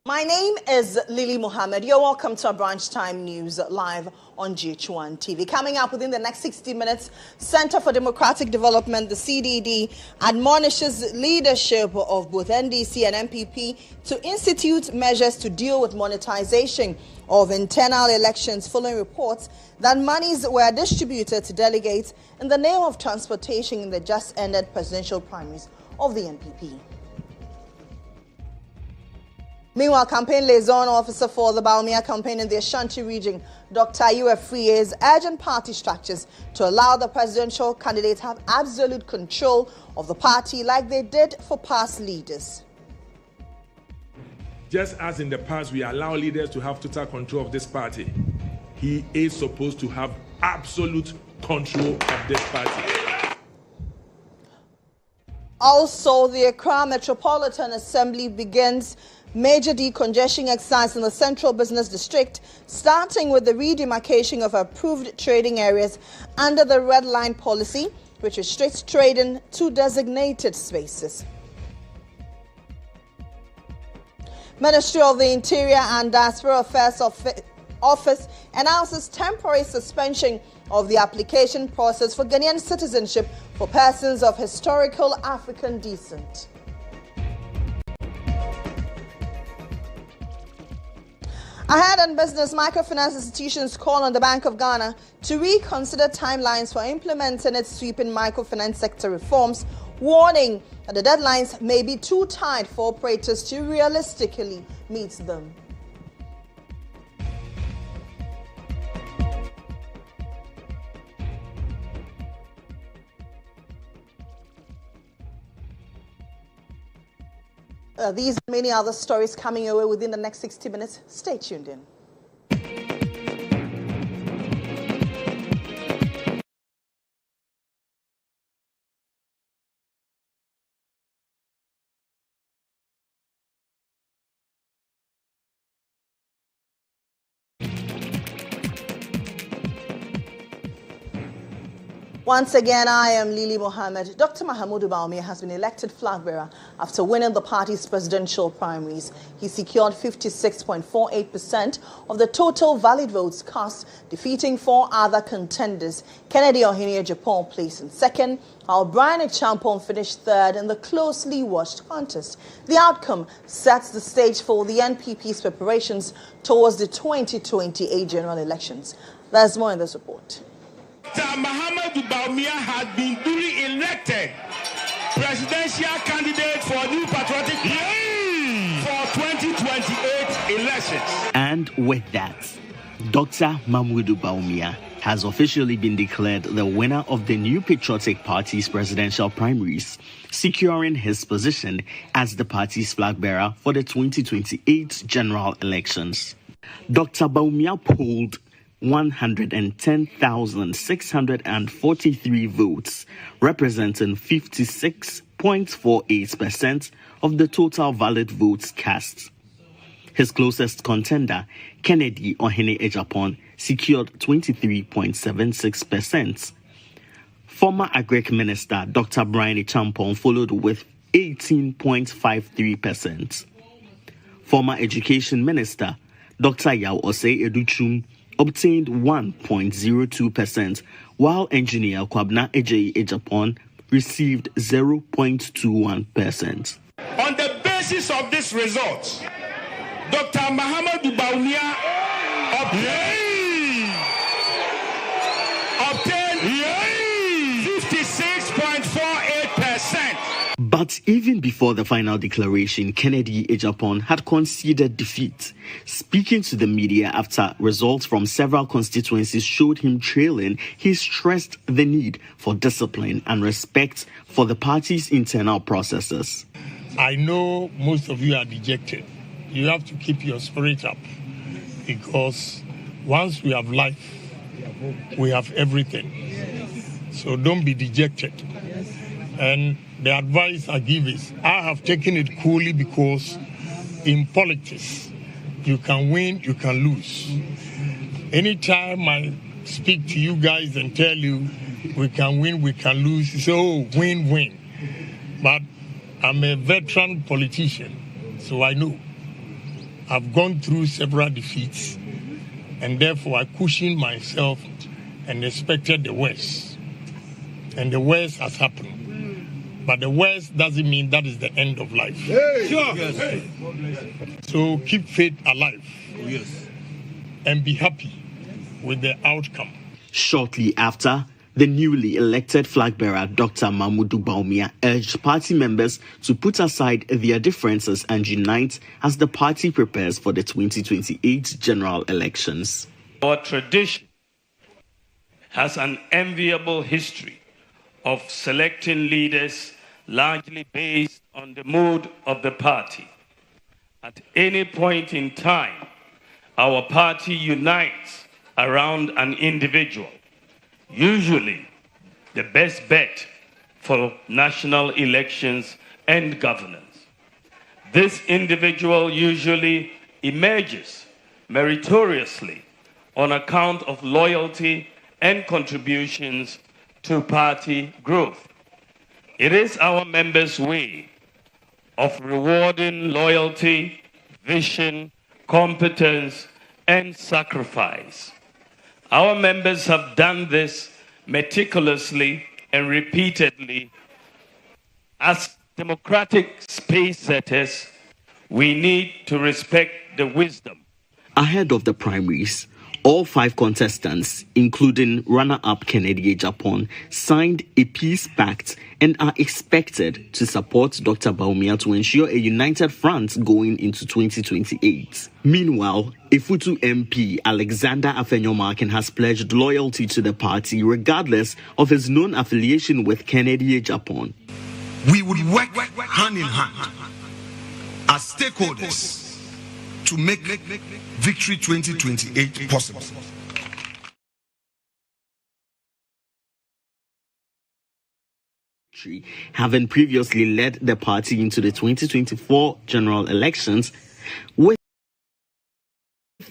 My name is Lily Mohammed. You're welcome to our Brunch Time News live on GHOne TV. Coming up within the next 60 minutes, Center for Democratic Development, the CDD, admonishes leadership of both NDC and MPP to institute measures to deal with monetization of internal elections following reports that monies were distributed to delegates in the name of transportation in the just ended presidential primaries of the NPP. Meanwhile, campaign liaison officer for the Bawumia campaign in the Ashanti region, Dr. Friye, is urging party structures to allow the presidential candidate to have absolute control of the party like they did for past leaders. Just as in the past we allow leaders to have total control of this party, he is supposed to have absolute control of this party. Also, the Accra Metropolitan Assembly begins major decongestion exercise in the Central Business District, starting with the redemarcation of approved trading areas under the Red Line policy, which restricts trading to designated spaces. Ministry of the Interior and Diaspora Affairs Office announces temporary suspension of the application process for Ghanaian citizenship for persons of historical African descent. Ahead on business, microfinance institutions call on the Bank of Ghana to reconsider timelines for implementing its sweeping microfinance sector reforms, warning that the deadlines may be too tight for operators to realistically meet them. These and many other stories coming your way within the next 60 minutes. Stay tuned in. Once again, I am Lily Mohammed. Dr. Mahamudu Bawumia has been elected flag bearer after winning the party's presidential primaries. He secured 56.48% of the total valid votes cast, defeating four other contenders. Kennedy Ohene-Ejapong placed in second, while Brian Champon finished third in the closely watched contest. The outcome sets the stage for the NPP's preparations towards the 2028 general elections. There's more in this report. Dr. Mohammed Bawumia has been duly elected presidential candidate for New Patriotic for 2028 elections. And with that, Dr. Mahamudu Bawumia has officially been declared the winner of the New Patriotic Party's presidential primaries, securing his position as the party's flag bearer for the 2028 general elections. Dr. Bawumia polled 110,643 votes, representing 56.48% of the total valid votes cast. His closest contender, Kennedy Ohene-Ejapong, secured 23.76%. Former Agric Minister Dr. Brian Champon followed with 18.53%. Former Education Minister Dr. Yaw Osei Educhum obtained 1.02%, while engineer Kwabna Ejapong received 0.21%. On the basis of this result, Dr. Mohammed Bawumia obtained 56.48%. But even before the final declaration, Kennedy Ejapong had conceded defeat. Speaking to the media after results from several constituencies showed him trailing, he stressed the need for discipline and respect for the party's internal processes. I know most of you are dejected. You have to keep your spirit up, because once we have life, we have everything. So don't be dejected. And the advice I give is, I have taken it coolly, because in politics, you can win, you can lose. Anytime I speak to you guys and tell you we can win, we can lose, you say, oh, win, win. But I'm a veteran politician, so I know I've gone through several defeats, and therefore I cushioned myself and expected the worst. And the worst has happened. But the worst doesn't mean that is the end of life. Hey. Sure. Yes. So keep faith alive. Yes. And be happy with the outcome. Shortly after, the newly elected flag bearer, Dr. Mohammed Baumia, urged party members to put aside their differences and unite as the party prepares for the 2028 general elections. Our tradition has an enviable history of selecting leaders largely based on the mood of the party. At any point in time, our party unites around an individual, usually the best bet for national elections and governance. This individual usually emerges meritoriously on account of loyalty and contributions to party growth. It is our members' way of rewarding loyalty, vision, competence, and sacrifice. Our members have done this meticulously and repeatedly. As democratic space setters, we need to respect the wisdom. Ahead of the primaries, all 5 contestants, including runner-up Kennedy GHOne, signed a peace pact and are expected to support Dr. Baumia to ensure a united front going into 2028. Meanwhile, Efutu MP Alexander Afenyo-Markin has pledged loyalty to the party regardless of his known affiliation with Kennedy GHOne. We would work hand in hand as stakeholders to make Victory 2028 possible. Having previously led the party into the 2024 general elections, with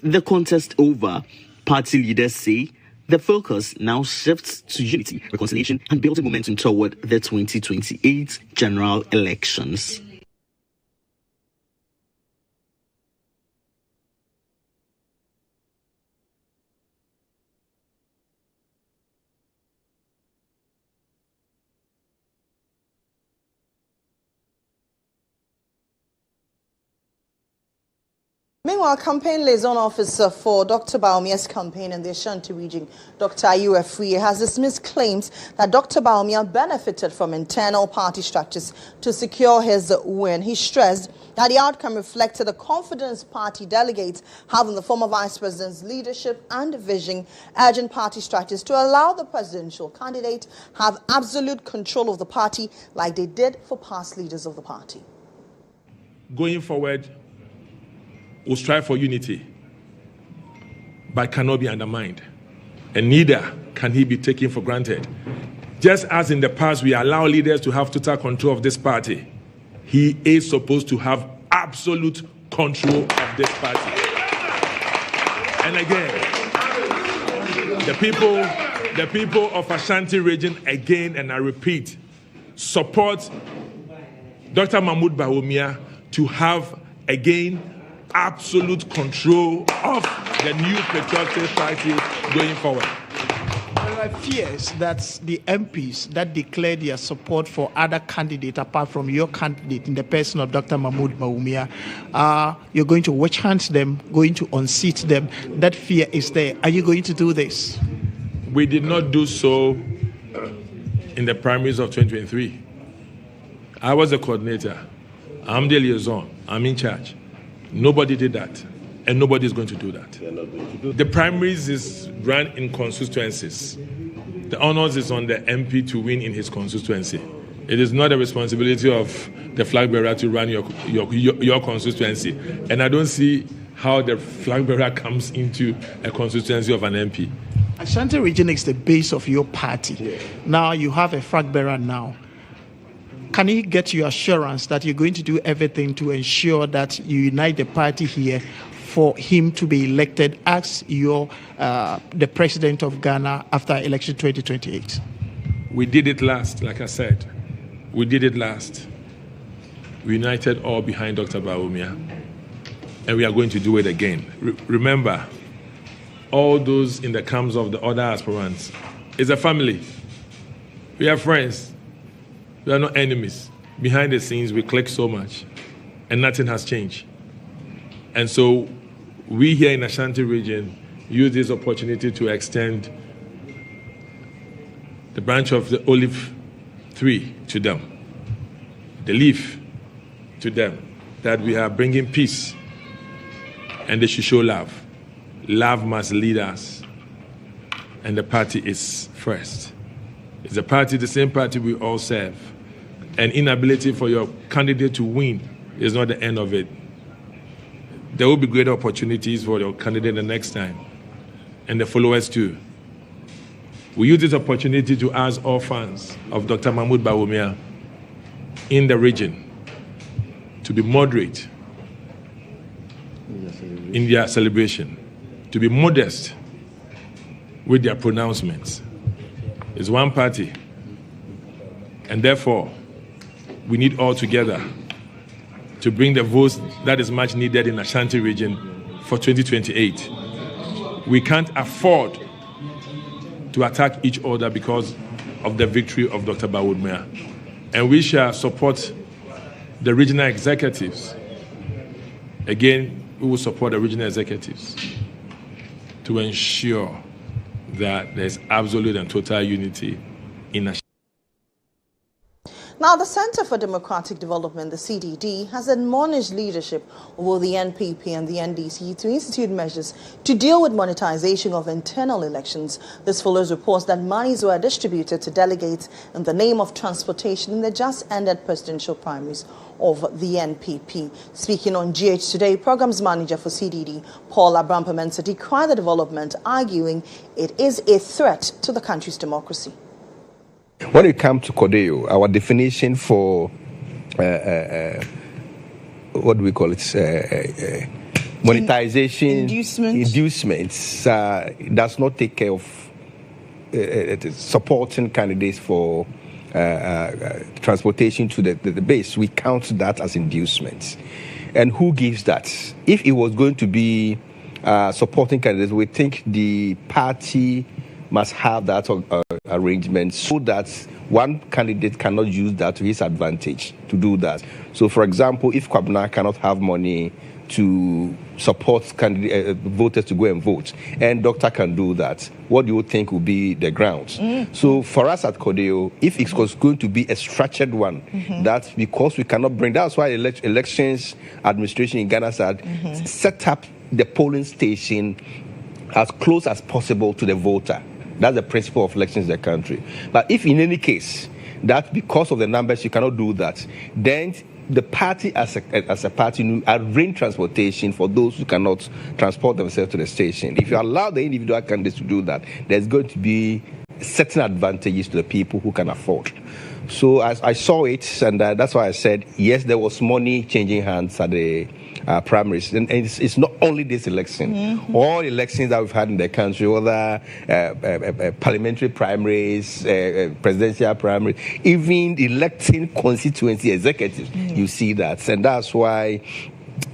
the contest over, party leaders say the focus now shifts to unity, reconciliation, and building momentum toward the 2028 general elections. Meanwhile, campaign liaison officer for Dr. Baumia's campaign in the Ashanti region, Dr. Ayu Afriye, has dismissed claims that Dr. Baumia benefited from internal party structures to secure his win. He stressed that the outcome reflected the confidence party delegates have in the former vice president's leadership and vision, urging party structures to allow the presidential candidate have absolute control of the party like they did for past leaders of the party. Going forward, we'll strive for unity, but cannot be undermined. And neither can he be taken for granted. Just as in the past we allow leaders to have total control of this party, he is supposed to have absolute control of this party. And again, the people of Ashanti region, again, and I repeat, support Dr. Mohammed Baumia to have, again, absolute control of the new patriotic party going forward. There are fears that the MPs that declared their support for other candidates apart from your candidate in the person of Dr. Mohammed Baumia, you're going to witch hunt them, going to unseat them. That fear is there. Are you going to do this? We did not do so in the primaries of 2023. I was the coordinator. I'm the liaison. I'm in charge. Nobody did that, and nobody is going to do that. The primaries is run in constituencies. The onus is on the MP to win in his constituency. It is not the responsibility of the flag bearer to run your constituency. And I don't see how the flag bearer comes into a constituency of an MP. Ashanti region is the base of your party. Yeah. Now you have a flag bearer now. Can he get your assurance that you're going to do everything to ensure that you unite the party here for him to be elected as the president of Ghana after election 2028? We did it last, like I said. We did it last. We united all behind Dr. Baumia. and we are going to do it again. Remember, all those in the camps of the other aspirants is a family. We are friends. We are not enemies. Behind the scenes, we click so much, and nothing has changed. And so we here in Ashanti region use this opportunity to extend the branch of the olive tree to them, the leaf to them, that we are bringing peace, and they should show love. Love must lead us, and the party is first. It's a party, the same party we all serve. An inability for your candidate to win is not the end of it. There will be greater opportunities for your candidate the next time, and the followers too. We use this opportunity to ask all fans of Dr. Mahmoud Bawumia in the region to be moderate in their celebration, to be modest with their pronouncements. It's one party, and therefore we need all together to bring the votes that is much needed in Ashanti region for 2028. We can't afford to attack each other because of the victory of Dr. Bawumia. And we shall support the regional executives. Again, we will support the regional executives to ensure that there's absolute and total unity in Ashanti. Now, the Center for Democratic Development, the CDD, has admonished leadership over the NPP and the NDC to institute measures to deal with monetization of internal elections. This follows reports that monies were distributed to delegates in the name of transportation in the just-ended presidential primaries of the NPP. Speaking on GH Today, Programs Manager for CDD, Paul Abrampamensa, decried the development, arguing it is a threat to the country's democracy. When it comes to Codeo, our definition for what do we call it? Monetization, inducements does not take care of supporting candidates for transportation to the base. We count that as inducements. And who gives that? If it was going to be supporting candidates, we think the party must have that arrangement so that one candidate cannot use that to his advantage to do that. So, for example, if Kwabena cannot have money to support voters to go and vote, and doctor can do that, what do you think will be the grounds? So, for us at Codeo, if it was going to be a structured one, that because we cannot bring, that's why elections administration in Ghana said, set up the polling station as close as possible to the voter. That's the principle of elections in the country. But if in any case, that because of the numbers you cannot do that, then the party as a party arrange transportation for those who cannot transport themselves to the station. If you allow the individual candidates to do that, there's going to be certain advantages to the people who can afford. So as I saw it, and that's why I said, yes, there was money changing hands at the primaries. And it's not only this election. All elections that we've had in the country, whether parliamentary primaries, presidential primaries, even electing constituency executives, you see that. And that's why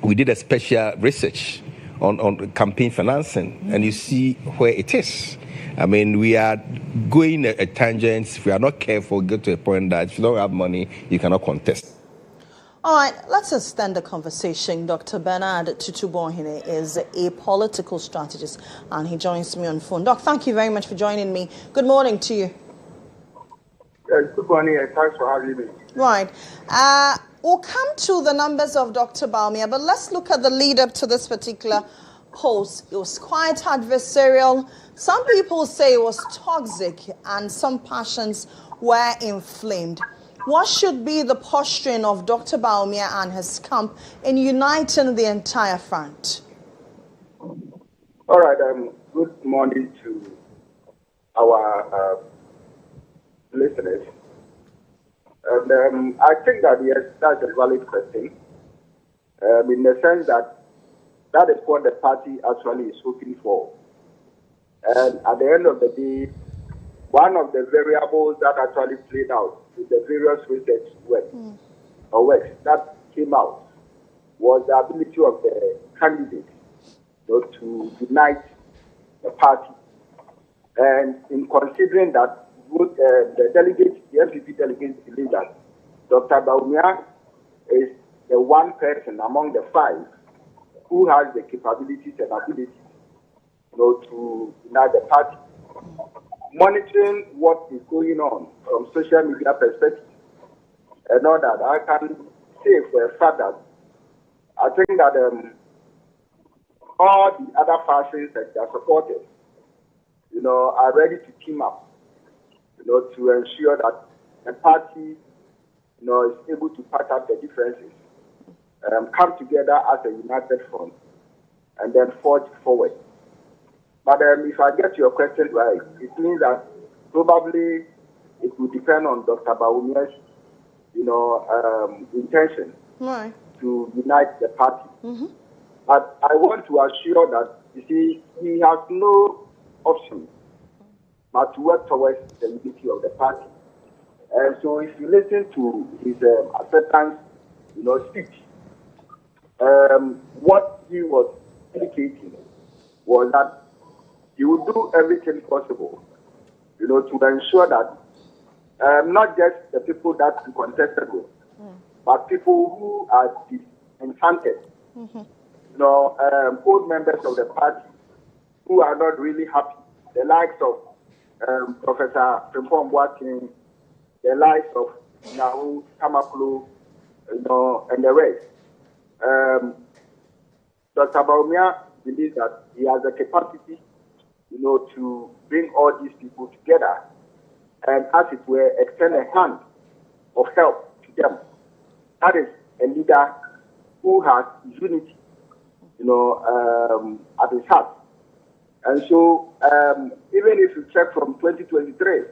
we did a special research on campaign financing, and you see where it is. I mean, we are going at tangents. If we are not careful, get to a point that if you don't have money, you cannot contest. All right, let's extend the conversation. Dr. Bernard Tutubohine is a political strategist, and he joins me on phone. Doc, thank you very much for joining me. Good morning to you. Good morning, and thanks for having me. Right. We'll come to the numbers of Dr. Bawumia, but let's look at the lead-up to this particular post. It was quite adversarial. Some people say it was toxic, and some passions were inflamed. What should be the posturing of Dr. Bawumia and his camp in uniting the entire front? All right. Good morning to our listeners. And I think that, yes, that's a valid question, in the sense that that is what the party actually is hoping for. And at the end of the day, one of the variables that actually played out with the various research works that came out was the ability of the candidates to unite the party. And in considering that, the delegates, the MPP delegates believe that Dr. Bawumia is the one person among the 5 who has the capabilities and abilities to unite the party. Monitoring what is going on from social media perspective and all that, I can say for a fact that I think that all the other factions that are supported, are ready to team up, to ensure that the party, is able to patch up the differences, come together as a united front, and then forge forward. But if I get your question right, it means that probably it will depend on Dr. Bawumia's, intention to unite the party. But I want to assure that, you see, he has no option but to work towards the unity of the party. And so if you listen to his acceptance, speech, what he was indicating was that he would do everything possible, to ensure that not just the people that he contested with, but people who are disenchanted, old members of the party who are not really happy, the likes of Professor Frimpong Boateng, the likes of Nahu Kamaklu, and the rest. Dr. Bawumia believes that he has the capacity, to bring all these people together and, as it were, extend a hand of help to them. That is a leader who has unity, at his heart. And so, even if you check from 2023,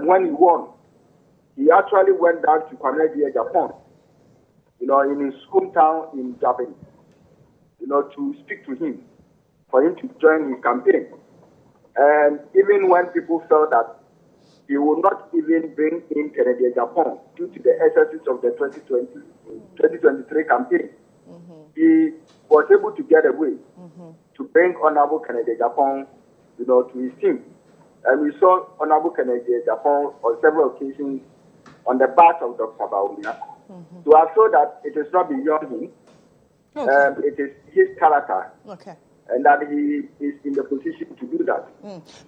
when he won, he actually went down to Canada, Japan, in his hometown in Japan, to speak to him, for him to join his campaign. And even when people felt that he would not even bring in Canada, Japan due to the excesses of the 2023 campaign, he was able to get away to bring Honorable Canada, Japan, to his team. And we saw Honorable Canada, Japan on several occasions on the back of Dr. Bawumia. So I feel that it is not beyond him. It is his character. And that he is in the position to do that.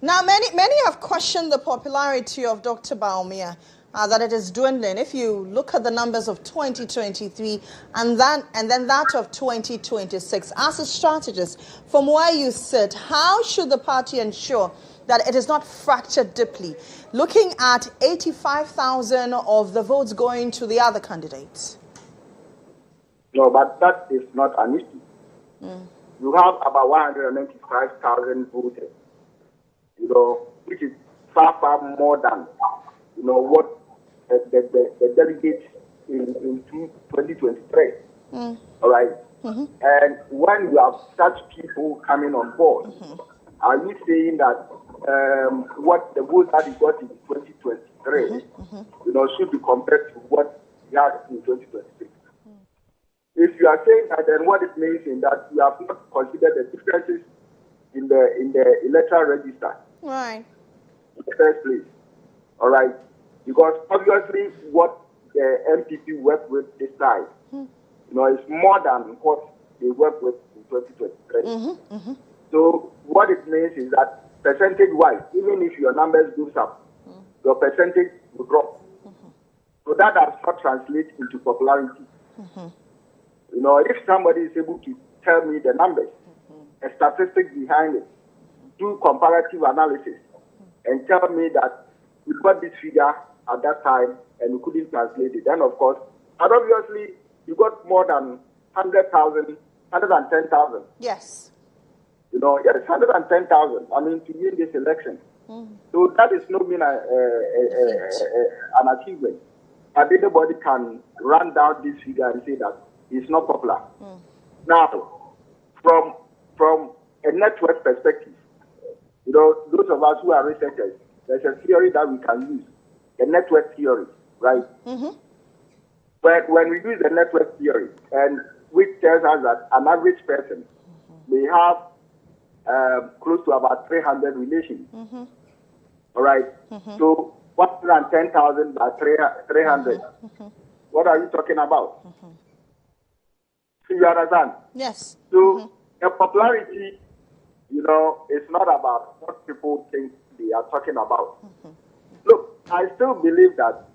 Now, many have questioned the popularity of Dr. Bawumia, that it is dwindling. If you look at the numbers of 2023 and then that of 2026, as a strategist, from where you sit, how should the party ensure that it is not fractured deeply? Looking at 85,000 of the votes going to the other candidates. No, but that is not an issue. You have about 195,000 voters, which is far, far more than, what the delegates in 2023. All right? And when you have such people coming on board, are you saying that what the votes that he got in 2023, should be compared to what he had in 2026? If you are saying that, then what it means is that you have not considered the differences in the electoral register. Right. In the first place. All right. Because obviously what the MPP worked with this time, is more than what they worked with in 2023. So what it means is that percentage-wise, even if your numbers goes up, your percentage will drop. So that does not translate into popularity. If somebody is able to tell me the numbers, a statistic behind it, do comparative analysis, and tell me that we got this figure at that time and we couldn't translate it, then of course, and obviously you got more than 100,000, 110,000. Yes. Yes, 110,000. I mean, to win this election. So that is not mean an achievement. But anybody can run down this figure and say that it's not popular. Now, from a network perspective, those of us who are researchers, there's a theory that we can use, the network theory, right? But when we use the network theory, and which tells us that an average person may have close to about 300 relations. All right. So 110,000 by 300. What are you talking about? So you understand? Yes. So the popularity, you know, is not about what people think they are talking about. Look, I still believe that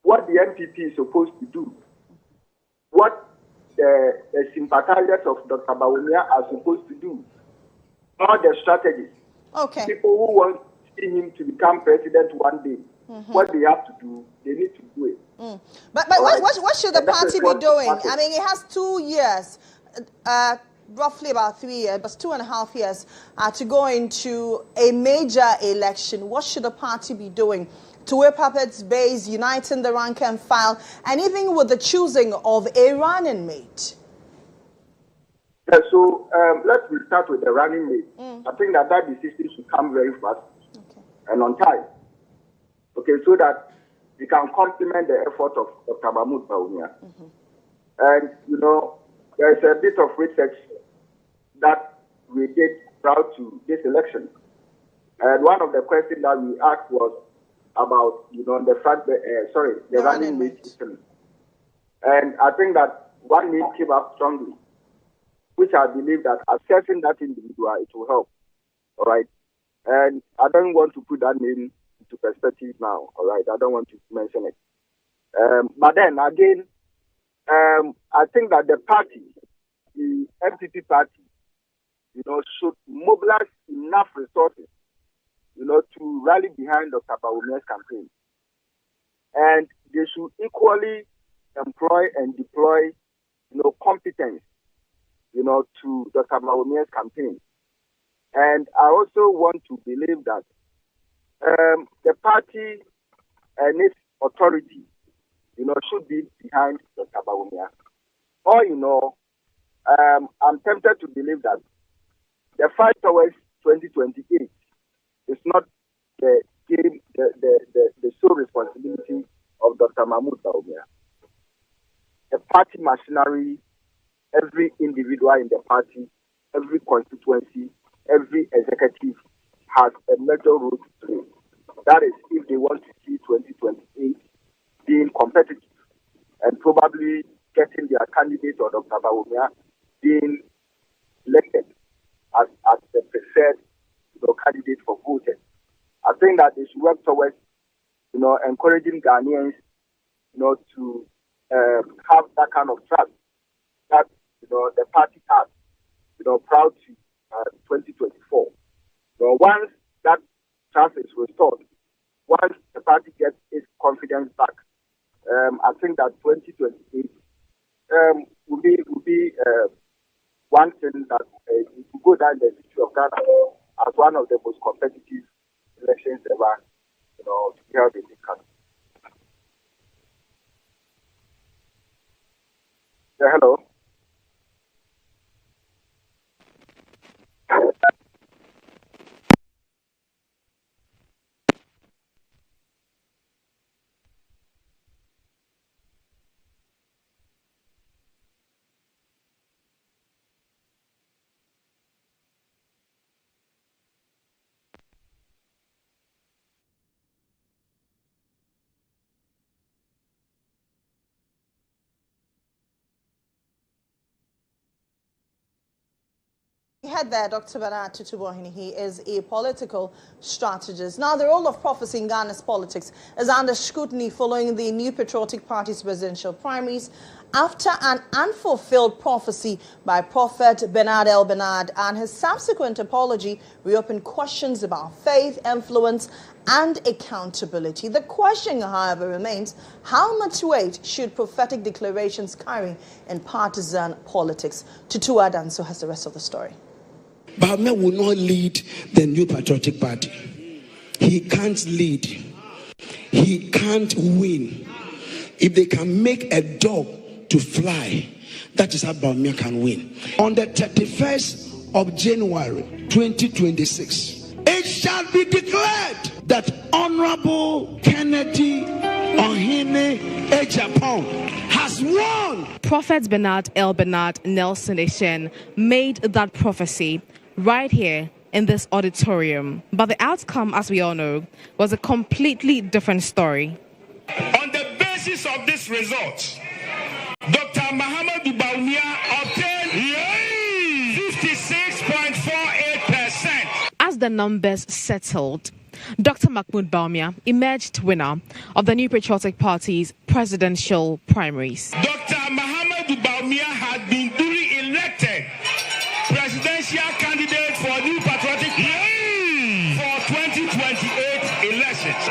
what the NPP is supposed to do, what the sympathizers of Dr. Bawumia are supposed to do, all the strategies. Okay. People who want to see him to become president one day, what they have to do, they need to do it. But what should the party be doing? I mean, it has 2 years, roughly about 3 years, but 2.5 years to go into a major election. What should the party be doing to whip up its base, uniting the rank and file, and even with the choosing of a running mate? Yeah, so let's start with the running mate. I think that decision should come very fast and on time. Okay, so that we can complement the effort of Dr. Mahmoud Bawumia. And, you know, there's a bit of research that we did prior to this election. And one of the questions that we asked was about, you know, the running mate system. And I think that one name came up strongly, which I believe that assessing that individual, it will help. All right. And I don't want to put that name into perspective now. All right. I don't want to mention it. But then again, I think that the party, the MPP party, you know, should mobilize enough resources, you know, to rally behind Dr. Bawumia's campaign. And they should equally employ and deploy, you know, competence, you know, to Dr. Bawumia's campaign. And I also want to believe that the party and its authority, you know, should be behind Dr. Bawumia. Or, you know, I'm tempted to believe that the fight towards 2028 is not the sole responsibility of Dr. Mahmoud Bawumia. The party machinery, every individual in the party, every constituency, every executive has a major role to play. That is, if they want to see 2028 being competitive and probably getting their candidate or Dr. Bawumia being elected as the preferred, you know, candidate for voters. I think that they should work towards, you know, encouraging Ghanaians, you know, to have that kind of trust that, you know, the party has, you know, proud to 2024. So once that trust is restored, once the party gets its confidence back, I think that 2028 will be one thing that will go down the history of Ghana as one of the most competitive elections ever, you know, to be held in this country. Yeah, hello. We had there Dr. Bernard Tutubohini. He is a political strategist. Now, the role of prophecy in Ghana's politics is under scrutiny following the New Patriotic Party's presidential primaries after an unfulfilled prophecy by Prophet Bernard El Bernard and his subsequent apology reopened questions about faith, influence, and accountability. The question, however, remains, how much weight should prophetic declarations carry in partisan politics? Tutu Adanso has the rest of the story. Bawumia will not lead the New Patriotic Party. He can't lead. He can't win. If they can make a dog to fly, that is how Bawumia can win. On the 31st of January 2026, it shall be declared that Honorable Kennedy Ohene Ejapon has won. Prophet Bernard L. Bernard Nelson Eshen made that prophecy right here in this auditorium. But the outcome, as we all know, was a completely different story. On the basis of this result, Dr. Mohammed Baumia obtained 56.48%. As the numbers settled, Dr. Mahmoud Baumia emerged winner of the New Patriotic Party's presidential primaries. Dr. Mohammed Baumia had been duly elected presidential candidate for New Patriotic Party for 2028 elections.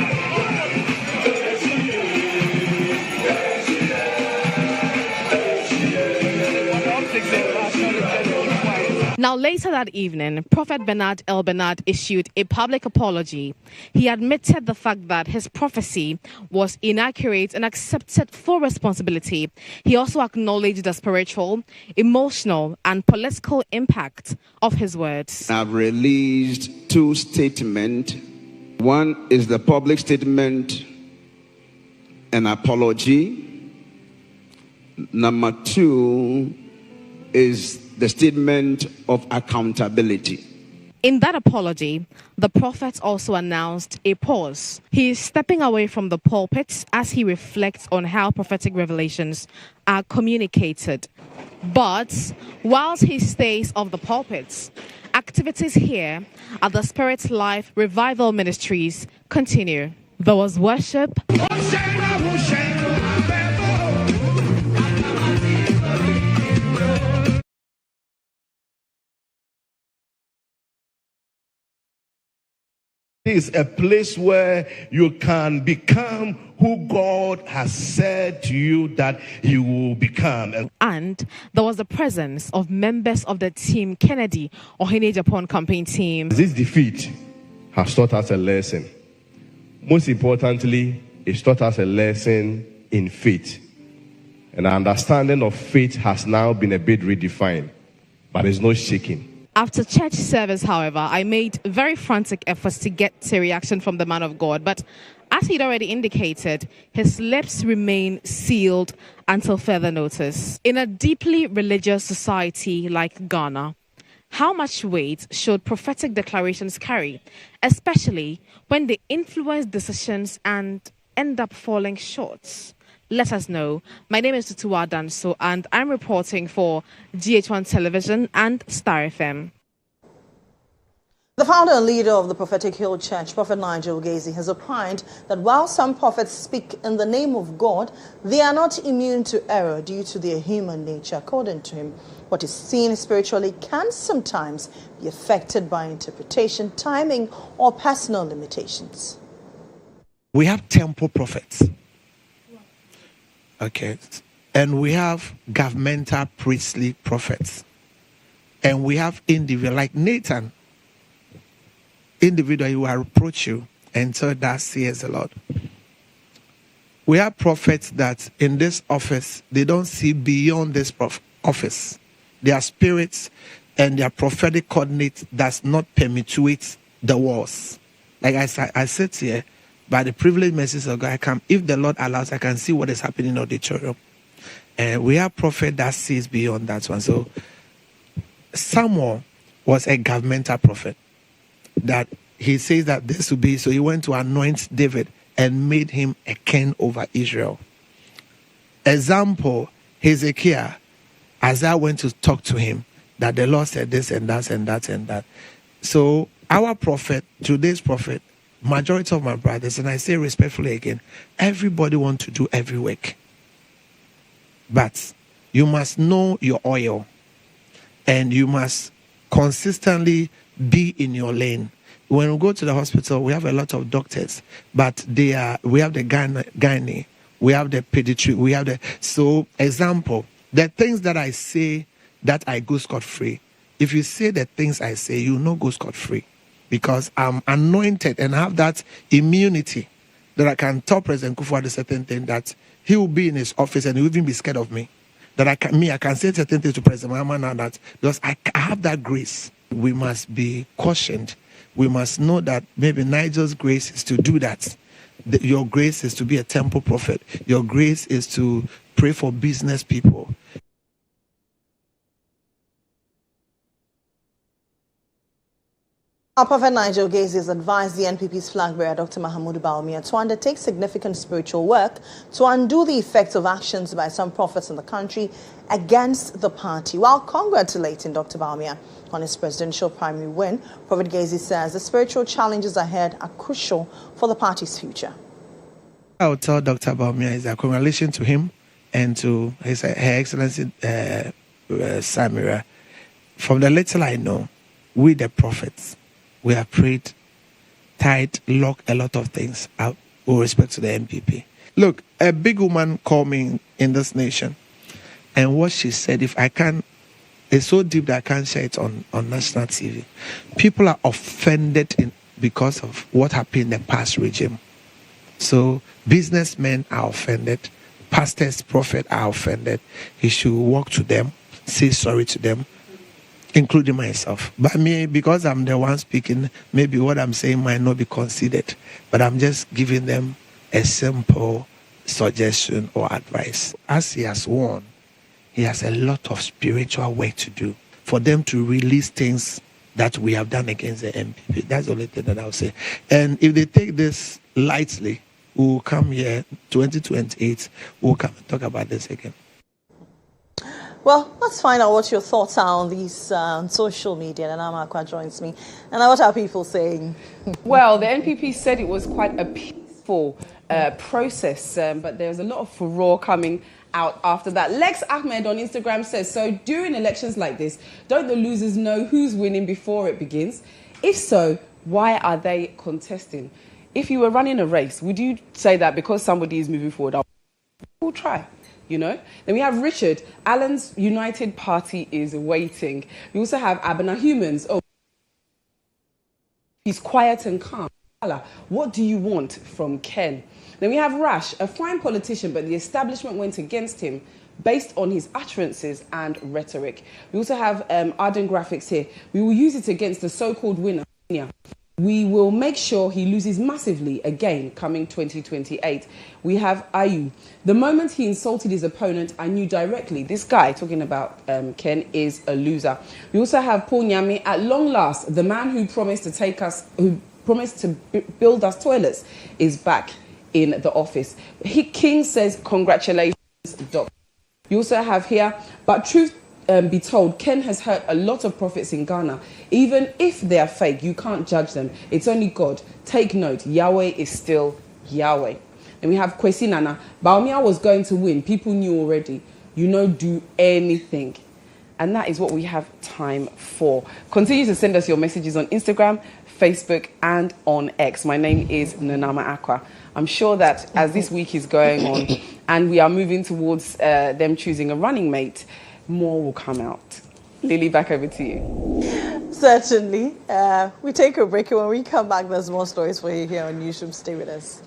Now, later that evening, Prophet Bernard L. Bernard issued a public apology. He admitted the fact that his prophecy was inaccurate and accepted full responsibility. He also acknowledged the spiritual, emotional, and political impact of his words. I've released 2 statements. One is the public statement, an apology. Number 2 is the statement of accountability. In that apology, the prophet also announced a pause. He is stepping away from the pulpit as he reflects on how prophetic revelations are communicated. But whilst he stays off the pulpits, activities here at the Spirit Life Revival Ministries continue. There was worship, It's a place where you can become who God has said to you that you will become. And there was the presence of members of the Team Kennedy Ohene Japan campaign team. This defeat has taught us a lesson. Most importantly, it's taught us a lesson in faith. And our understanding of faith has now been a bit redefined, but it's no shaking. After church service, however, I made very frantic efforts to get a reaction from the man of God. But as he'd already indicated, his lips remain sealed until further notice. In a deeply religious society like Ghana, how much weight should prophetic declarations carry, especially when they influence decisions and end up falling short? Let us know. My name is Tutuwa Danso, and I'm reporting for GHOne Television and Star FM. The founder and leader of the Prophetic Hill Church, Prophet Nigel Gazy, has opined that while some prophets speak in the name of God, they are not immune to error due to their human nature. According to him, what is seen spiritually can sometimes be affected by interpretation, timing, or personal limitations. We have temple prophets. Okay. And we have governmental priestly prophets. And we have individual, like Nathan, individual who will approach you and so that says the Lord. We have prophets that in this office, they don't see beyond this office. Their spirits and their prophetic coordinates does not perpetuate the walls. Like I sit here, by the privileged message of God, I come. If the Lord allows, I can see what is happening in the auditorium. And we have prophet that sees beyond that one. So Samuel was a governmental prophet. That he says that this will be, so he went to anoint David and made him a king over Israel. Example, Hezekiah, Isaiah went to talk to him that the Lord said this and that and that and that. So our prophet, today's prophet, majority of my brothers, and I say respectfully again, everybody wants to do every work. But you must know your oil and you must consistently be in your lane. When we go to the hospital, we have a lot of doctors, but we have the gynae, we have the pediatric, we have the... So, example, the things that I say that I go scot-free. If you say the things I say, you will not go scot-free. Because I'm anointed and have that immunity that I can tell President Kufuor a certain thing that he will be in his office and he will even be scared of me. That I can say certain things to President Muhammad now that because I have that grace. We must be cautioned. We must know that maybe Nigel's grace is to do that. Your grace is to be a temple prophet. Your grace is to pray for business people. Our Prophet Nigel Gaze has advised the NPP's flag bearer, Dr. Mohammed Bawumia, to undertake significant spiritual work to undo the effects of actions by some prophets in the country against the party. While congratulating Dr. Bawumia on his presidential primary win, Prophet Gaze says the spiritual challenges ahead are crucial for the party's future. I would tell Dr. Bawumia is a congratulations to him and to Her Excellency Samira. From the little I know, we the prophets, we have prayed, tied, locked a lot of things out with respect to the NPP. Look, a big woman called me in this nation, and what she said, if I can, it's so deep that I can't share it on national TV. People are offended because of what happened in the past regime. So businessmen are offended, pastors, prophets are offended. He should walk to them, say sorry to them, including myself. But me, because I'm the one speaking, maybe what I'm saying might not be considered, but I'm just giving them a simple suggestion or advice. As he has warned, he has a lot of spiritual work to do for them to release things that we have done against the MPP. That's the only thing that I'll say. And if they take this lightly, we'll come here 2028, we'll come and talk about this again. Well, let's find out what your thoughts are on these on social media. And Akwa joins me. And what are people saying? Well, the NPP said it was quite a peaceful process, but there's a lot of furore coming out after that. Lex Ahmed on Instagram says, so during elections like this, don't the losers know who's winning before it begins? If so, why are they contesting? If you were running a race, would you say that because somebody is moving forward, we'll try? You know? Then we have Richard. Alan's United Party is waiting. We also have Abena Humans. Oh, he's quiet and calm. What do you want from Ken? Then we have Rash, a fine politician, but the establishment went against him based on his utterances and rhetoric. We also have Arden Graphics here. We will use it against the so-called winner. We will make sure he loses massively again coming 2028. We have Ayu. The moment he insulted his opponent, I knew directly this guy, talking about Ken, is a loser. We also have Paul Nyame. At long last, the man who promised to build us toilets is back in the office. King says, congratulations, Doc. You also have here, but truth be told, Ken has hurt a lot of prophets in Ghana. Even if they are fake, you can't judge them. It's only God. Take note, Yahweh is still Yahweh. And we have Kwesi Nana. Bawumia was going to win. People knew already. You know, do anything. And that is what we have time for. Continue to send us your messages on Instagram, Facebook, and on X. My name is Nanama Accra. I'm sure that as this week is going on and we are moving towards them choosing a running mate, more will come out. Lily, back over to you. Certainly. We take a break, and when we come back, there's more stories for you here on Newsroom. Stay with us.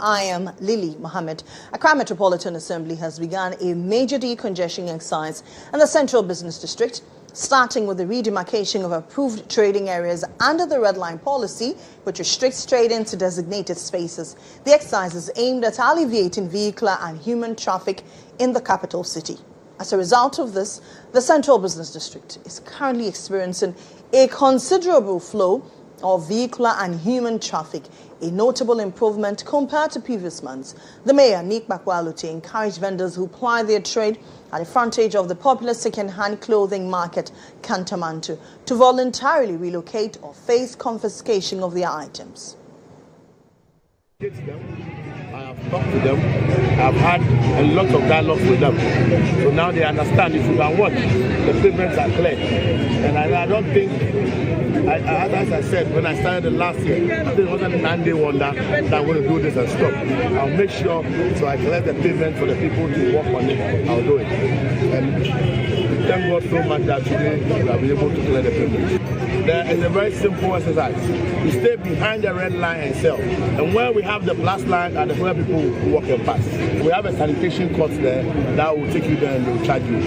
I am Lily Mohammed. Accra Metropolitan Assembly has begun a major decongestion exercise in the Central Business District, starting with the redemarcation of approved trading areas under the Red Line policy, which restricts trade into designated spaces. The exercise is aimed at alleviating vehicular and human traffic in the capital city. As a result of this, the Central Business District is currently experiencing a considerable flow of vehicular and human traffic, a notable improvement compared to previous months. The mayor, Nick Makwaluti, encouraged vendors who ply their trade at the frontage of the popular second-hand clothing market, Kantamantu, to voluntarily relocate or face confiscation of their items. I have talked to them. I've had a lot of dialogue with them. So now they understand. If you can watch, the pavements are clear. And I don't think, as I said, when I started the last year, I think it wasn't a 9-day wonder that I'm going to do this and stop. I'll make sure, so I clear the pavement for the people to walk on it. I'll do it. And thank God so much that today we have been able to clear the pavement. There is a very simple exercise. You stay behind the red line and sell. And where we have the plus line are where people walk and pass. We have a sanitation court there that will take you there and they will charge you. We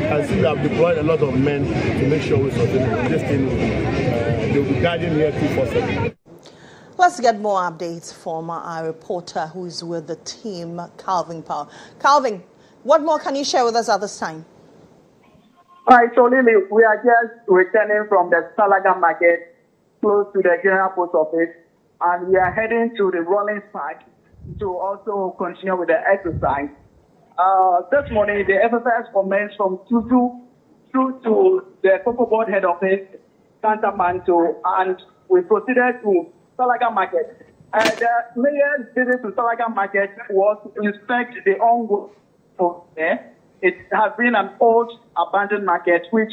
can see we have deployed a lot of men to make sure we sort this thing. They will be guiding here 247. Let's get more updates from our reporter who is with the team, Calvin Powell. Calvin, what more can you share with us at this time? All right, so Lily, we are just returning from the Salaga market close to the General Post Office, and we are heading to the Rolling Park to also continue with the exercise. This morning, the exercise commenced from Tutu through to the Cocoa Board head office, Kantamantu, and we proceeded to Salaga Market. The mayor's visit to Salaga Market was to inspect the ongoing there. It has been an old abandoned market which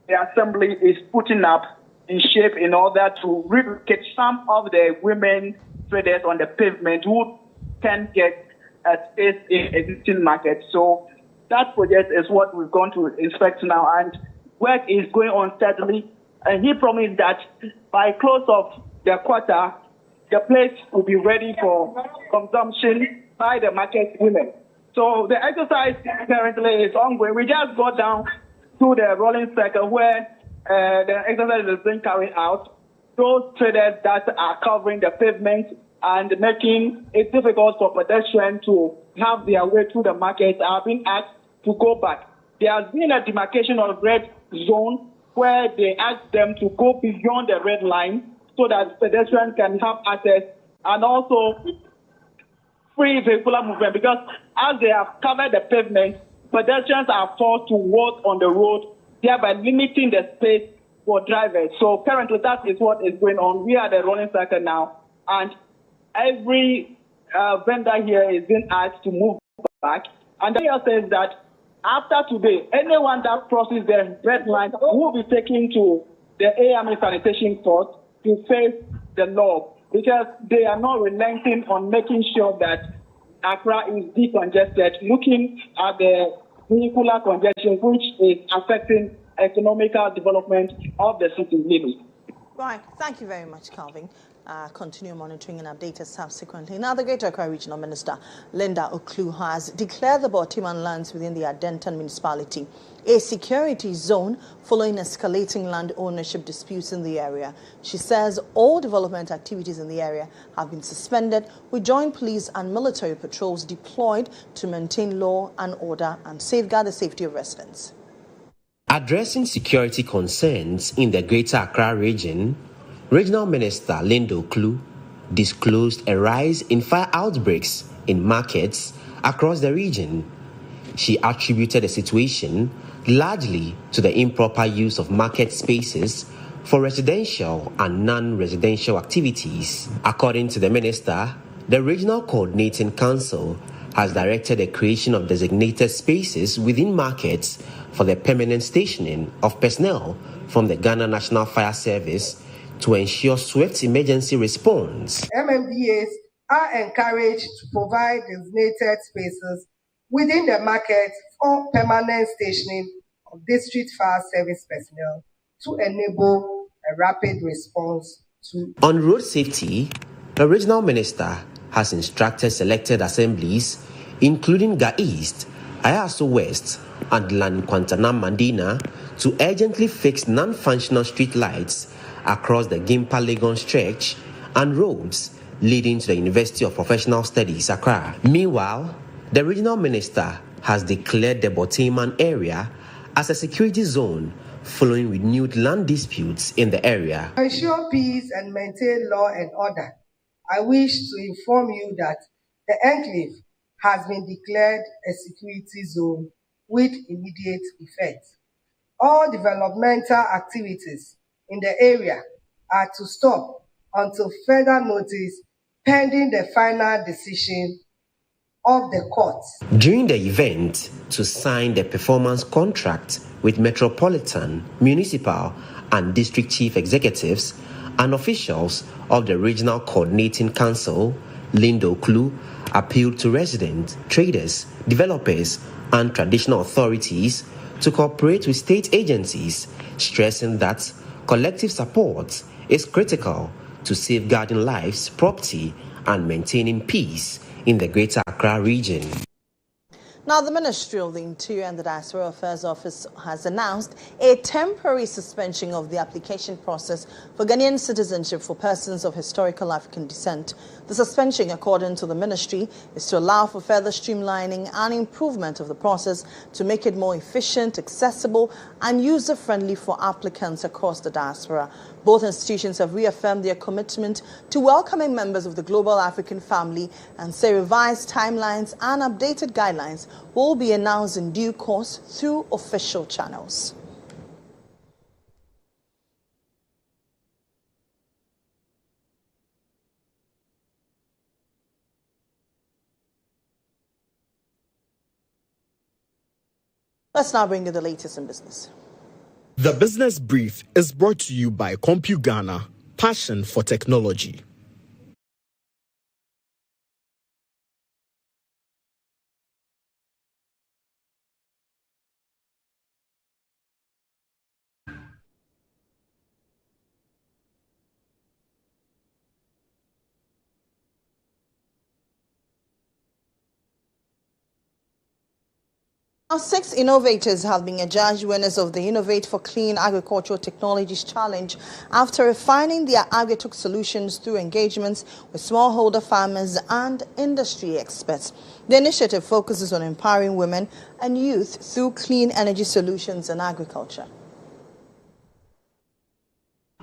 the assembly is putting up in shape in order to relocate some of the women traders on the pavement who can get a space in existing market. So that project is what we've gone to inspect now, and work is going on steadily. And he promised that by close of the quarter, the place will be ready for consumption by the market women. So the exercise currently is ongoing. We just got down to the rolling circle where the exercise is being carried out. Those traders that are covering the pavement and making it difficult for pedestrians to have their way through the market are being asked to go back. There has been a demarcation of red zone where they ask them to go beyond the red line so that pedestrians can have access, and also free vehicular movement, because as they have covered the pavement, pedestrians are forced to walk on the road, thereby limiting the space for drivers. So currently that is what is going on. We are at the rolling circle now, and every vendor here is being asked to move back. And the mayor says that after today, anyone that crosses the red line will be taken to the AMA sanitation court to face the law, because they are not relenting on making sure that Accra is decongested, looking at the vehicular congestion, which is affecting economical development of the city. Right. Thank you very much, Calvin. Continue monitoring and update us subsequently. Now, the Greater Accra Regional Minister, Linda Oklu, has declared the Botiman lands within the Adentan municipality a security zone following escalating land ownership disputes in the area. She says all development activities in the area have been suspended, with joint police and military patrols deployed to maintain law and order and safeguard the safety of residents. Addressing security concerns in the Greater Accra region, Regional Minister Linda Oklu disclosed a rise in fire outbreaks in markets across the region. She attributed the situation largely to the improper use of market spaces for residential and non-residential activities. According to the minister, the Regional Coordinating Council has directed the creation of designated spaces within markets for the permanent stationing of personnel from the Ghana National Fire Service to ensure swift emergency response. MMDAs are encouraged to provide designated spaces within the market for permanent stationing of district fire service personnel to enable a rapid response On road safety, the regional minister has instructed selected assemblies, including Ga East, Ayaso West, and Lankwantana Mandina, to urgently fix non-functional street lights across the Gimpa-Legon stretch and roads leading to the University of Professional Studies, Accra. Meanwhile, the regional minister has declared the Boteman area as a security zone following renewed land disputes in the area. To ensure peace and maintain law and order, I wish to inform you that the enclave has been declared a security zone with immediate effect. All developmental activities in the area are to stop until further notice, pending the final decision of the courts. During the event, to sign the performance contract with Metropolitan, Municipal, and District Chief Executives and officials of the Regional Coordinating Council, Lindo Klu appealed to residents, traders, developers, and traditional authorities to cooperate with state agencies, stressing that collective support is critical to safeguarding lives, property, and maintaining peace in the Greater Accra region. Now, the Ministry of the Interior and the Diaspora Affairs Office has announced a temporary suspension of the application process for Ghanaian citizenship for persons of historical African descent. The suspension, according to the ministry, is to allow for further streamlining and improvement of the process to make it more efficient, accessible, and user-friendly for applicants across the diaspora. Both institutions have reaffirmed their commitment to welcoming members of the global African family and say revised timelines and updated guidelines will be announced in due course through official channels. Let's now bring you the latest in business. The Business Brief is brought to you by CompuGhana, passion for technology. Now, 6 innovators have been adjudged winners of the Innovate for Clean Agricultural Technologies Challenge after refining their agri-tech solutions through engagements with smallholder farmers and industry experts. The initiative focuses on empowering women and youth through clean energy solutions in agriculture.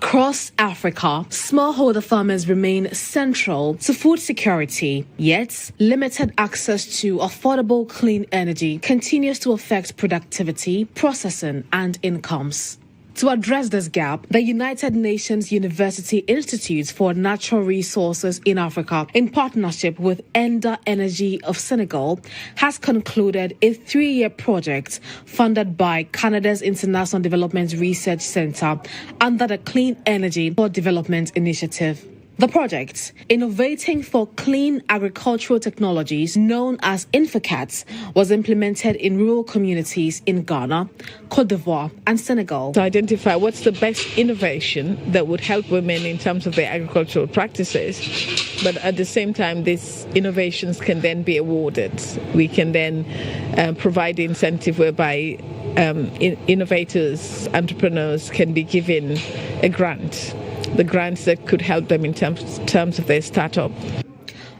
Across Africa, smallholder farmers remain central to food security, yet limited access to affordable clean energy continues to affect productivity, processing, and incomes. To address this gap, the United Nations University Institute for Natural Resources in Africa, in partnership with Enda Energy of Senegal, has concluded a 3-year project funded by Canada's International Development Research Centre under the Clean Energy for Development Initiative. The project, Innovating for Clean Agricultural Technologies, known as INFOCAT, was implemented in rural communities in Ghana, Cote d'Ivoire, and Senegal. To identify what's the best innovation that would help women in terms of their agricultural practices, but at the same time, these innovations can then be awarded. We can then provide the incentive whereby innovators, entrepreneurs can be given a grant. The grants that could help them in terms of their startup.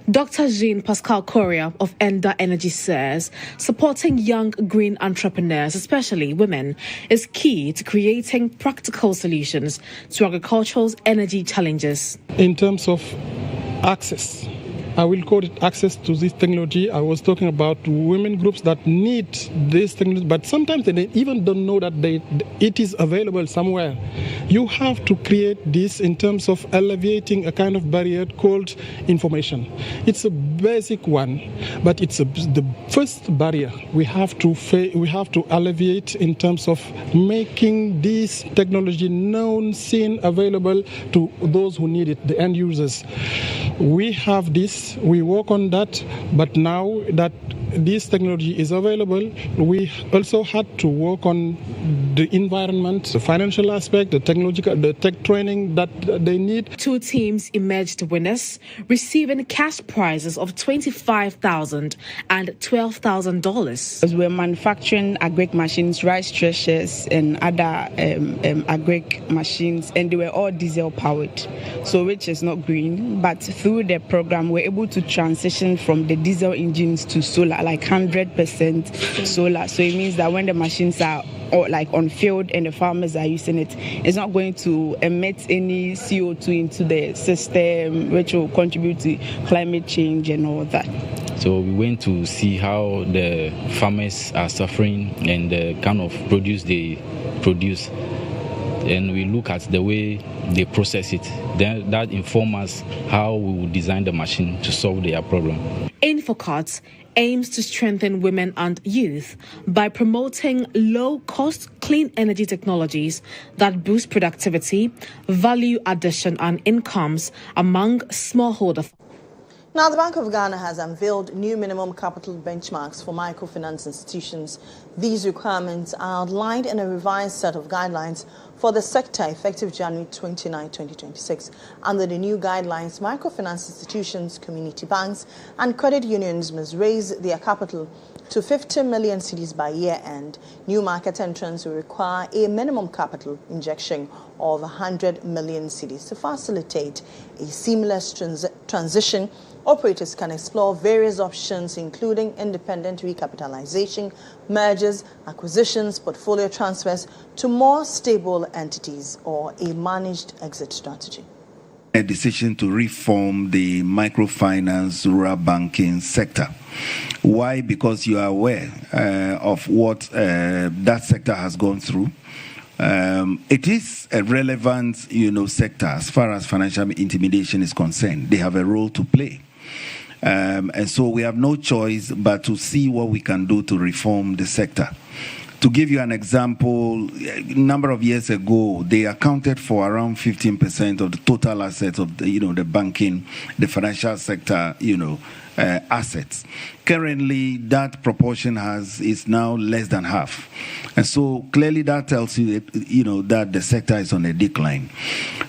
Dr. Jean Pascal Correa of Enda Energy says supporting young green entrepreneurs, especially women, is key to creating practical solutions to agriculture's energy challenges. In terms of access, I will call it access to this technology. I was talking about women groups that need this technology, but sometimes they even don't know that it is available somewhere. You have to create this in terms of alleviating a kind of barrier called information. It's a basic one, but it's the first barrier we have to alleviate in terms of making this technology known, seen, available to those who need it, the end users. We have this, we work on that, but now that this technology is available, we also had to work on the environment, the financial aspect, the technological, the tech training that they need. 2 teams emerged winners, receiving cash prizes of $25,000 and $12,000. As we're manufacturing agric machines, rice threshers, and other agric machines, and they were all diesel powered, so which is not green. But through the program, we're able to transition from the diesel engines to solar, like 100% solar. So it means that when the machines are like on field and the farmers are using it, it's not going to emit any CO2 into the system, which will contribute to climate change and all that. So we went to see how the farmers are suffering and the kind of produce they produce. And we look at the way they process it. Then that informs us how we will design the machine to solve their problem. InfoCards aims to strengthen women and youth by promoting low-cost, clean energy technologies that boost productivity, value addition and incomes among smallholder. Now, the Bank of Ghana has unveiled new minimum capital benchmarks for microfinance institutions. These requirements are outlined in a revised set of guidelines for the sector effective January 29, 2026. Under the new guidelines, microfinance institutions, community banks and credit unions must raise their capital to 50 million cedis by year end. New market entrants will require a minimum capital injection of 100 million cedis. To facilitate a seamless transition, operators can explore various options, including independent recapitalization, mergers, acquisitions, portfolio transfers to more stable entities, or a managed exit strategy. A decision to reform the microfinance rural banking sector. Why? Because you are aware of what that sector has gone through. It is a relevant, sector as far as financial intimidation is concerned. They have a role to play. And so we have no choice but to see what we can do to reform the sector. To give you an example, a number of years ago, they accounted for around 15% of the total assets of the banking, the financial sector, assets. Currently, that proportion is now less than half. And so clearly that tells you, that the sector is on a decline.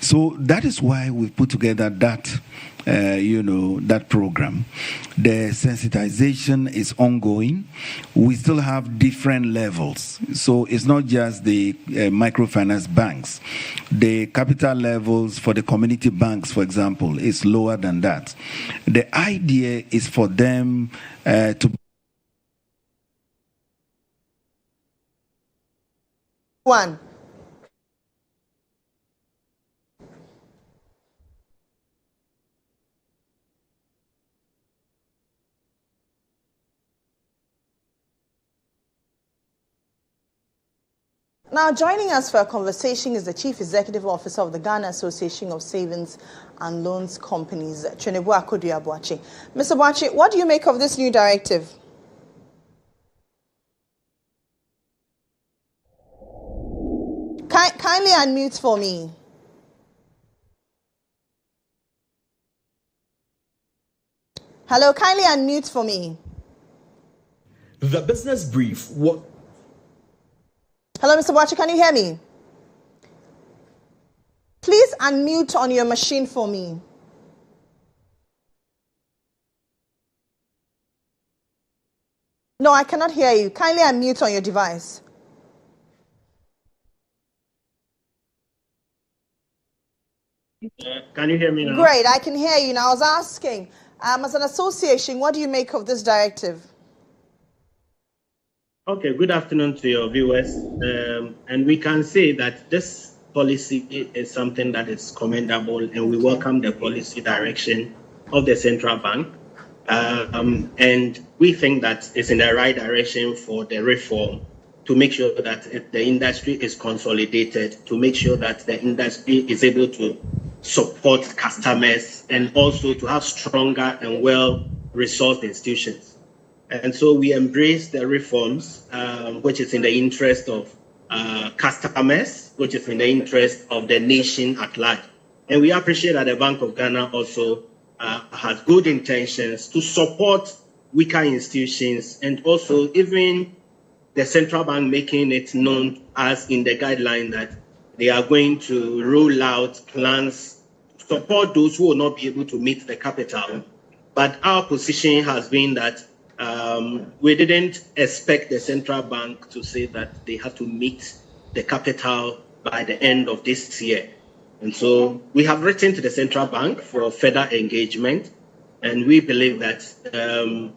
So that is why we put together that that program. The sensitization is ongoing. We still have different levels. So it's not just the microfinance banks. The capital levels for the community banks, for example, is lower than that. The idea is for them to... One. Now, joining us for a conversation is the Chief Executive Officer of the Ghana Association of Savings and Loans Companies, Twenebu Akodua Boakye. Mr. Boakye, what do you make of this new directive? Kindly unmute for me. Hello, kindly unmute for me. The business brief. What? Hello, Mr. Boakye, can you hear me? Please unmute on your machine for me. No, I cannot hear you. Kindly unmute on your device. Can you hear me now? Great, I can hear you now. I was asking, as an association, what do you make of this directive? Okay, good afternoon to your viewers. And we can say that this policy is something that is commendable, and we welcome the policy direction of the central bank. And we think that it's in the right direction for the reform to make sure that the industry is consolidated, to make sure that the industry is able to support customers and also to have stronger and well-resourced institutions. And so we embrace the reforms, which is in the interest of customers, which is in the interest of the nation at large. And we appreciate that the Bank of Ghana also has good intentions to support weaker institutions, and also even the central bank making it known as in the guideline that they are going to roll out plans to support those who will not be able to meet the capital. But our position has been that we didn't expect the central bank to say that they have to meet the capital by the end of this year. And so we have written to the central bank for further engagement. And we believe that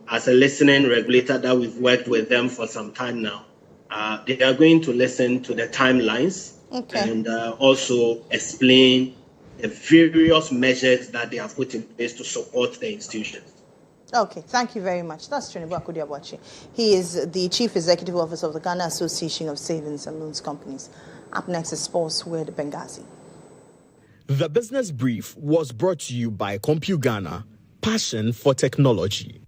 as a listening regulator that we've worked with them for some time now, they are going to listen to the timelines and also explain the various measures that they have put in place to support the institutions. Okay, thank you very much. That's Trinibu Akudiabuachi. He is the Chief Executive Officer of the Ghana Association of Savings and Loans Companies. Up next is Sports with Benghazi. The Business Brief was brought to you by CompuGhana. Passion for technology.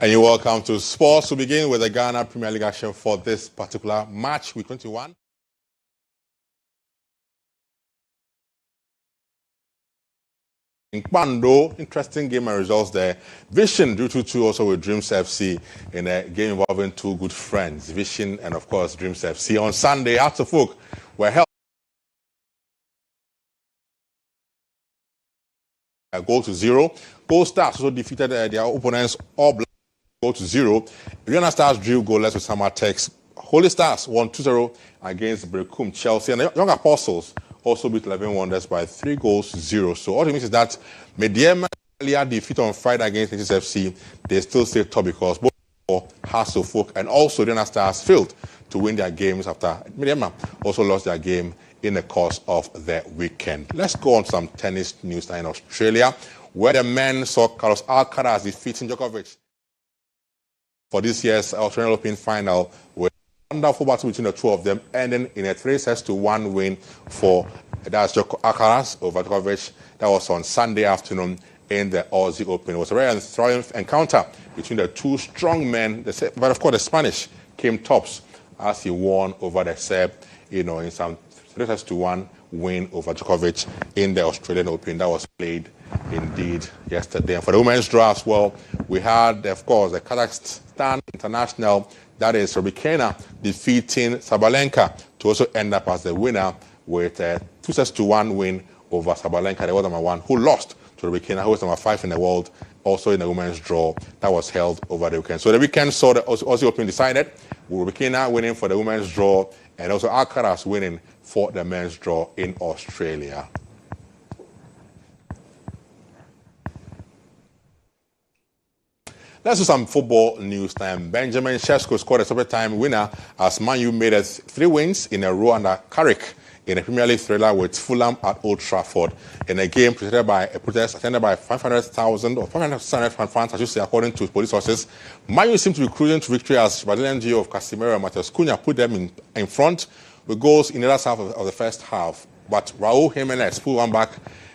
And you're welcome to Sports. We begin with the Ghana Premier League action for this particular match, week 21. In Kwando, interesting game and results there. Vision drew 2-2 also with Dreams FC in a game involving two good friends, Vision and of course Dreams FC. On Sunday, Hearts of Oak were held a 0-0. Gold Stars also defeated their opponents All Black 0-0. Rihanna Stars drew goalless with Samatex. Holy Stars won 2-0 against Brekum Chelsea, and the Young Apostles also beat 11 Wonders by 3-0. So all it means is that Mediema earlier defeat on Friday against HSFC, they still stay top because both Hearts of Oak and also Rihanna Stars failed to win their games after Mediema also lost their game in the course of the weekend. Let's go on to some tennis news in Australia, where the men saw Carlos Alcaraz defeating Djokovic for this year's Australian Open final, with a wonderful battle between the two of them, ending in a 3-1 win for Alcaraz over Djokovic. That was on Sunday afternoon in the Aussie Open. It was a very enthralling encounter between the two strong men, but of course the Spanish came tops as he won over the Serb, in some 3-1 win over Djokovic in the Australian Open. That was played indeed yesterday. And for the women's draw as well, we had, of course, the Kazakhstan international, that is Rybakina, defeating Sabalenka to also end up as the winner with a 2-1 win over Sabalenka, the world number 1, who lost to Rybakina, who was number 5 in the world, also in the women's draw that was held over the weekend. So the weekend saw the Aussie Open decided, with Rybakina winning for the women's draw and also Alcaraz winning for the men's draw in Australia. Let's do some football news time. Benjamin Sesko scored a separate-time winner as Man U made it 3 wins in a row under Carrick in a Premier League thriller with Fulham at Old Trafford in a game preceded by a protest attended by 500,000 or 500,000 fans, I should say, according to police sources. Man U seemed to be cruising to victory as Brazilian duo of Casemiro and Matheus Cunha put them in front with goals in the last half of the first half. But Raul Jimenez pulled one back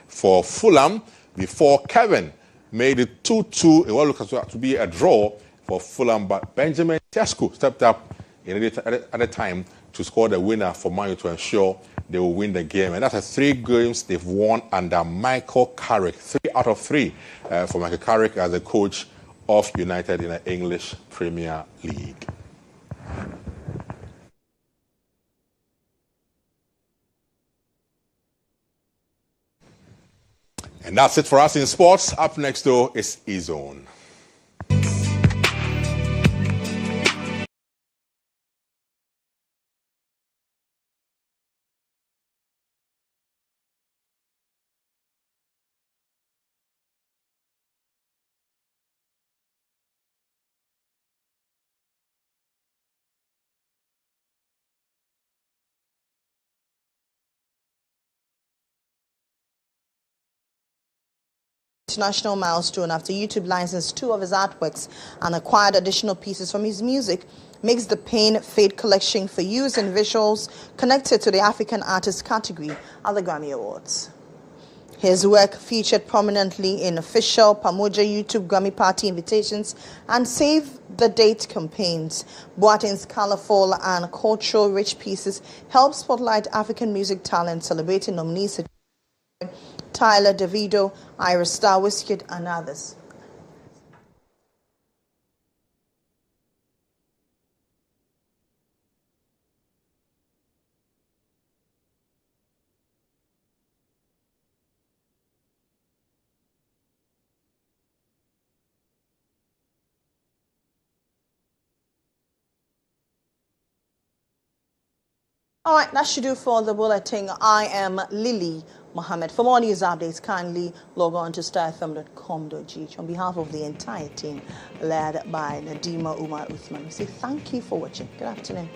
for Fulham before Kevin made it 2-2 in what looked to be a draw for Fulham, but Benjamin Sesko stepped up at the time to score the winner for Man U to ensure they will win the game. And that's 3 games they've won under Michael Carrick. 3 out of 3 for Michael Carrick as the coach of United in the English Premier League. And that's it for us in sports. Up next, though, is GHOne. International milestone after YouTube licensed 2 of his artworks and acquired additional pieces from his music, makes the Pain Fade collection for use in visuals connected to the African Artist category at the Grammy Awards. His work featured prominently in official Pamoja YouTube Grammy Party invitations and Save the Date campaigns. Boateng's colorful and cultural-rich pieces help spotlight African music talent, celebrating nominees Tyler, Davido, Iris Star, Wizkid, and others. All right, that should do for the bulletin. I am Lily Mohammed. For more news updates, kindly log on to starfm.com.gh. On behalf of the entire team led by Nadima Umar Uthman, we say thank you for watching. Good afternoon.